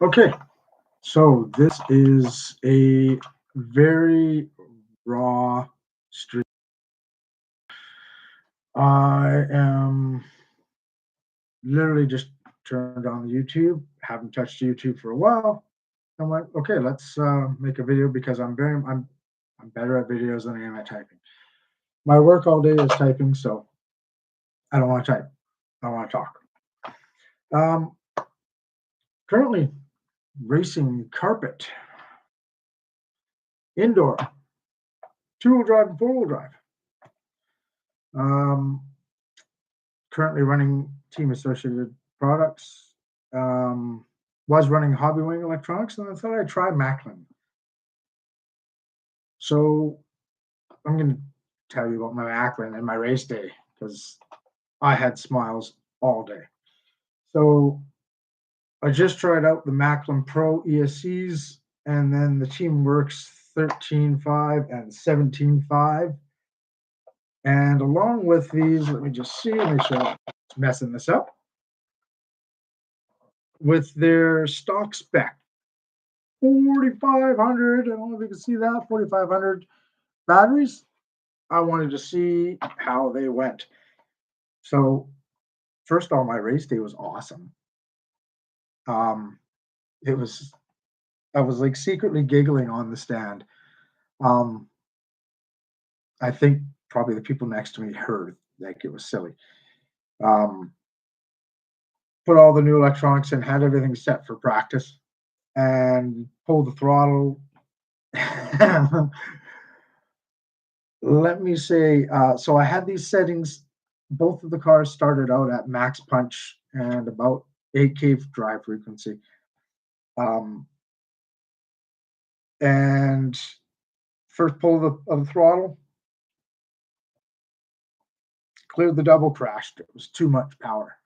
Okay, so this is a very raw stream. I am literally just turned on the YouTube, haven't touched YouTube for a while. I'm like, okay, let's make a video because I'm better at videos than I am at typing. My work all day is typing, so I don't want to type. I want to talk. Um, Currently racing carpet, indoor, two-wheel drive and four-wheel drive. Um, Currently running Team Associated Products. Was running Hobby Wing Electronics, and I thought I'd try Maclan. So I'm going to tell you about my Maclan and my race day because I had smiles all day. So I just tried out the Maclan Pro ESCs and then the Teamworks 13.5 and 17.5. And along with these, let me just see, make sure I'm messing this up. With their stock spec 4,500, I don't know if you can see that, 4,500 batteries. I wanted to see how they went. So first of all, my race day was awesome. Um, it was I was like secretly giggling on the stand. Um, I think probably the people next to me heard like it was silly. Um, Put all the new electronics in, had everything set for practice, and pulled the throttle. Let me say, so I had these settings. Both of the cars started out at max punch and about 8K drive frequency. Um, and first pull of the throttle, cleared the double, crashed. It was too much power.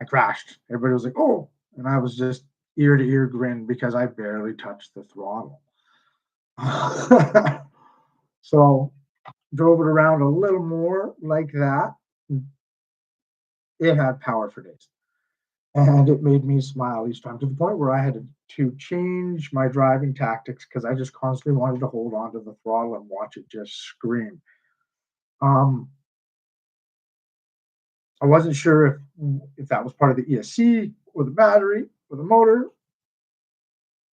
I crashed. Everybody was like, oh, and I was just ear to ear grin because I barely touched the throttle. So drove it around a little more like that. It had power for days. And it made me smile each time to the point where I had to change my driving tactics because I just constantly wanted to hold on to the throttle and watch it just scream. Um, I wasn't sure if that was part of the ESC or the battery or the motor,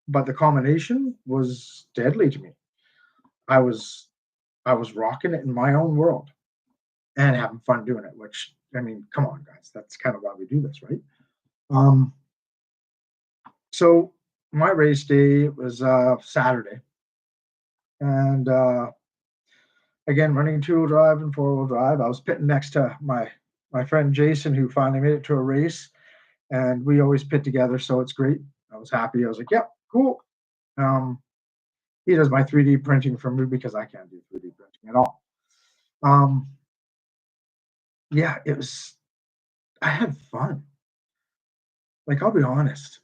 but the combination was deadly to me. I was I was rocking it in my own world and having fun doing it. Which I mean, come on, guys, that's kind of why we do this, right? Um, so my race day was Saturday, and again running two-wheel drive and four-wheel drive. I was pitting next to my friend Jason, who finally made it to a race, and we always pit together, so it's great. I was happy. I was like, "Yep, cool." Um, he does my 3D printing for me because I can't do 3D printing at all. Um, yeah, it was. I had fun. Like I'll be honest,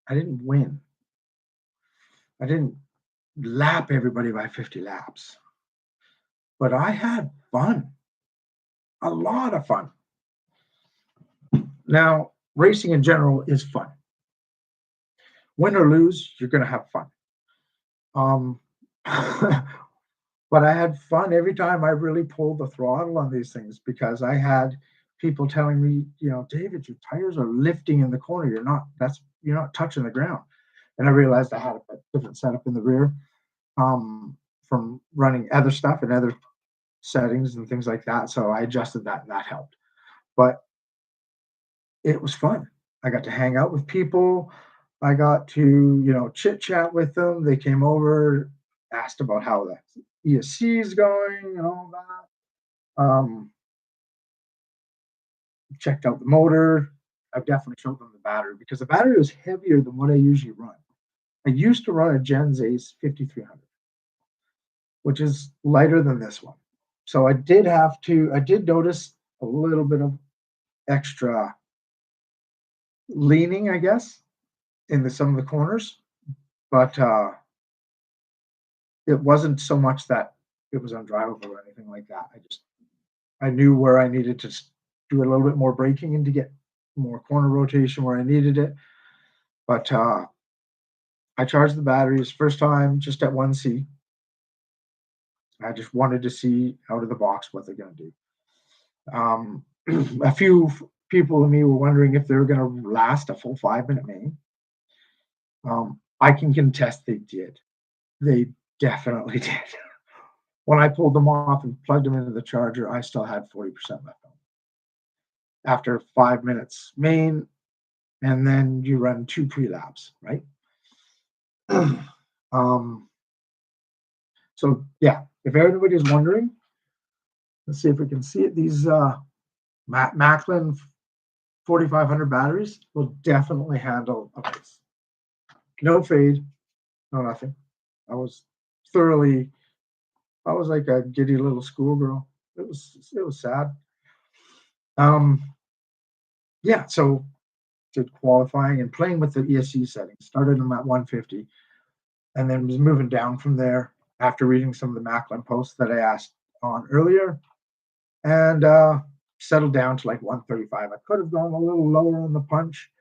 I didn't win. I didn't lap everybody by 50 laps, but I had fun. A lot of fun. Now, racing in general is fun. Win or lose, you're going to have fun. Um, but I had fun every time I really pulled the throttle on these things because I had people telling me, David, your tires are lifting in the corner. You're not touching the ground. And I realized I had a different setup in the rear from running other stuff and other settings and things like that. So I adjusted that and that helped. But it was fun. I got to hang out with people. I got to, chit chat with them. They came over, asked about how the ESC is going and all that. Checked out the motor. I've definitely showed them the battery because the battery was heavier than what I usually run. I used to run a Gens Ace 5300, which is lighter than this one. So I did notice a little bit of extra leaning, I guess, in some of the corners, but it wasn't so much that it was undrivable or anything like that. I knew where I needed to do a little bit more braking and to get more corner rotation where I needed it. But I charged the batteries first time just at 1C. I just wanted to see out of the box what they're going to do. A few people and me were wondering if they were going to last a full 5-minute main. I can contest they did. They definitely did. When I pulled them off and plugged them into the charger, I still had 40% left on. After 5 minutes main, and then you run 2 pre-laps, right? So yeah, if everybody's wondering, let's see if we can see it. These Maclan 4500 batteries will definitely handle a race. No fade, no nothing. I was like a giddy little schoolgirl. It was sad. Yeah, so did qualifying and playing with the ESC settings. Started them at 150, and then was moving down from there after reading some of the Maclan posts that I asked on earlier, and settled down to like 135. I could have gone a little lower on the punch.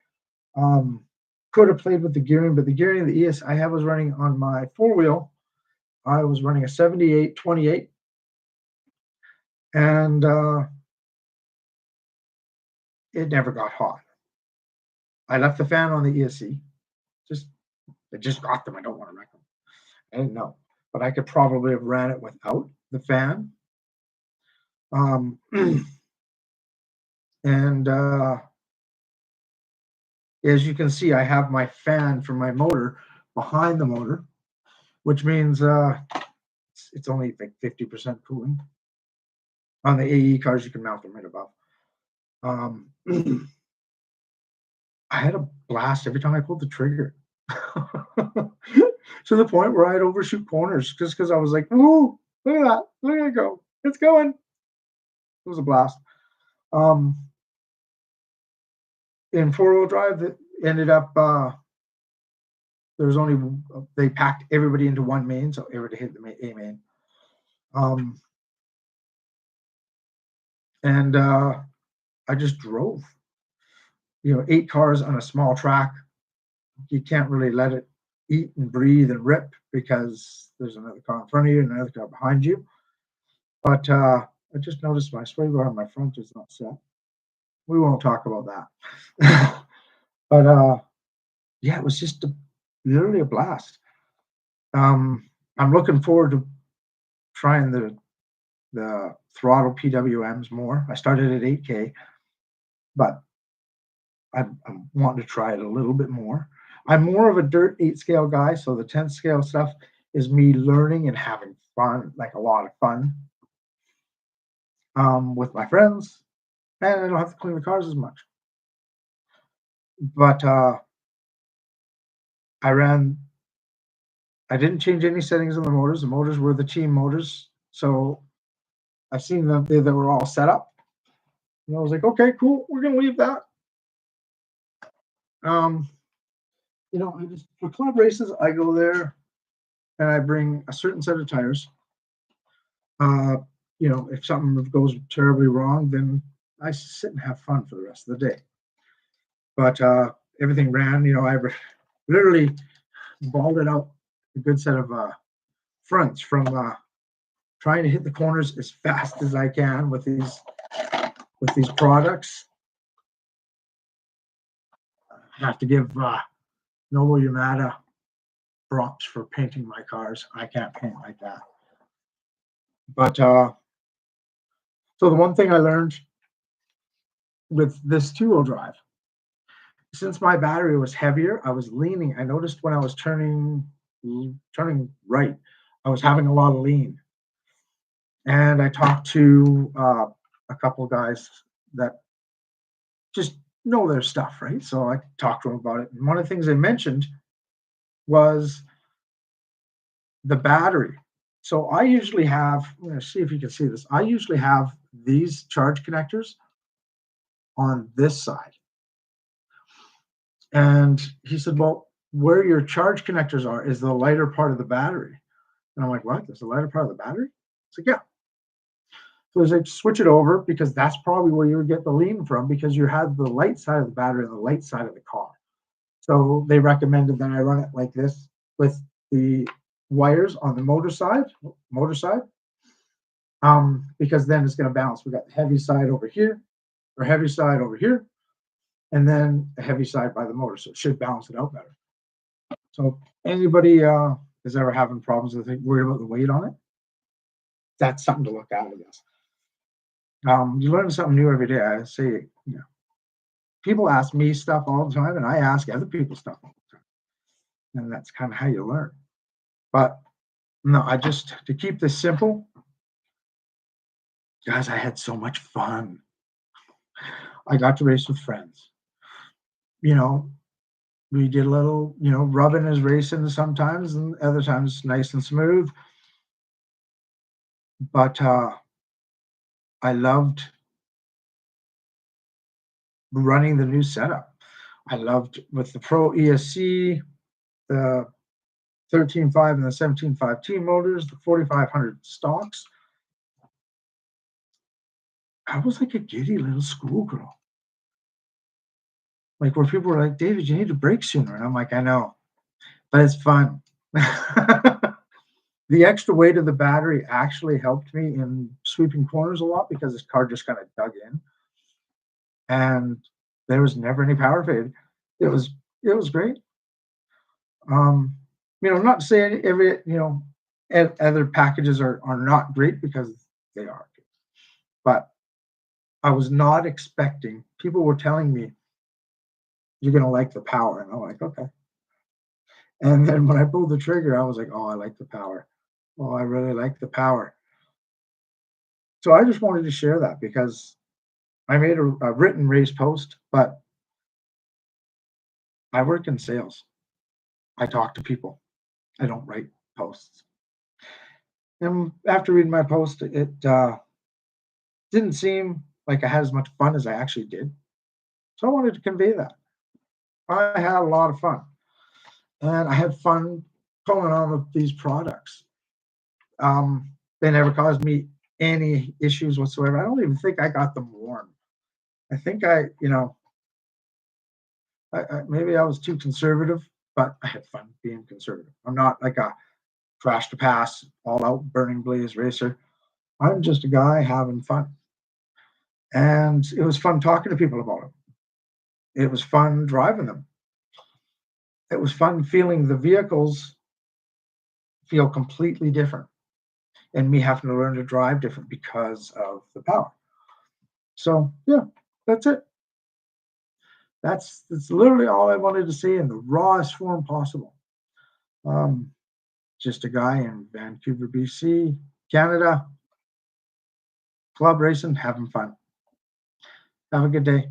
Could have played with the gearing, but the gearing of the ES I was running on my 4-wheel. I was running a 78-28, and it never got hot. I left the fan on the ESC. I just got them. I don't want to wreck them. I didn't know, but I could probably have ran it without the fan. And as you can see, I have my fan for my motor behind the motor, which means it's only like 50% cooling. On the AE cars, you can mount them right above. I had a blast every time I pulled the trigger. To the point where I'd overshoot corners just because I was like, "Ooh, look at that! Look at it go! It's going!" It was a blast. In 4-wheel drive, it ended up they packed everybody into one main, so everybody hit the A main. And I just drove. 8 cars on a small track. You can't really let it eat and breathe and rip because there's another car in front of you and another car behind you. But I just noticed my sway bar on my front is not set. We won't talk about that. But yeah, it was just literally a blast. I'm looking forward to trying the throttle PWMs more. I started at 8K, but I'm wanting to try it a little bit more. I'm more of a dirt 8 scale guy, so the 10 scale stuff is me learning and having fun, like a lot of fun, with my friends, and I don't have to clean the cars as much. But I didn't change any settings on the motors. The motors were the team motors, so I've seen them; they were all set up. And I was like, okay, cool, we're gonna leave that. I just for club races, I go there and I bring a certain set of tires. If something goes terribly wrong, then I sit and have fun for the rest of the day. But everything ran. I literally balled it out a good set of fronts from trying to hit the corners as fast as I can with these products. I have to give Noble Yamada props for painting my cars. I can't paint like that. But so the one thing I learned with this 2-wheel drive, since my battery was heavier, I was leaning. I noticed when I was turning right, I was having a lot of lean. And I talked to a couple of guys that just know their stuff, right? So I talked to them about it. And one of the things they mentioned was the battery. So I usually have, I'm going to see if you can see this. I usually have these charge connectors on this side. And he said, well, where your charge connectors are is the lighter part of the battery. And I'm like, what? There's the lighter part of the battery? It's like, yeah. So it's like switch it over because that's probably where you would get the lean from because you had the light side of the battery and the light side of the car. So they recommended that I run it like this with the wires on the motor side, because then it's going to balance. We got the heavy side over here, or heavy side over here, and then a heavy side by the motor, so it should balance it out better. So anybody is ever having problems with it, worried about the weight on it, that's something to look at, I guess. You learn something new every day. I say, people ask me stuff all the time, and I ask other people stuff all the time, and that's kind of how you learn. But no, I just to keep this simple, guys. I had so much fun. I got to race with friends. You know, we did a little, rubbing is racing sometimes, and other times nice and smooth. But I loved running the new setup. I loved with the Pro ESC, the 13.5 and the 17.5 T motors, the 4,500 stocks. I was like a giddy little schoolgirl. Like where people were like, David, you need to brake sooner. And I'm like, I know, but it's fun. The extra weight of the battery actually helped me in sweeping corners a lot because this car just kind of dug in, and there was never any power fade. It was great. Um, not to say every other packages are not great because they are, but I was not expecting. People were telling me you're gonna like the power, and I'm like, okay. And then when I pulled the trigger, I was like, oh, I like the power. Oh, I really like the power. So I just wanted to share that because I made a written race post, but I work in sales. I talk to people. I don't write posts. And after reading my post, it didn't seem like I had as much fun as I actually did. So I wanted to convey that. I had a lot of fun, and I had fun pulling on with these products. They never caused me any issues whatsoever. I don't even think I got them warm. I think maybe I was too conservative, but I had fun being conservative. I'm not like a crash to pass, all out burning blaze racer. I'm just a guy having fun. And it was fun talking to people about it. It was fun driving them. It was fun feeling the vehicles feel completely different and me having to learn to drive different because of the power. So yeah, that's it. That's literally all I wanted to say in the rawest form possible. Um, just a guy in Vancouver, BC, Canada, club racing, having fun. Have a good day.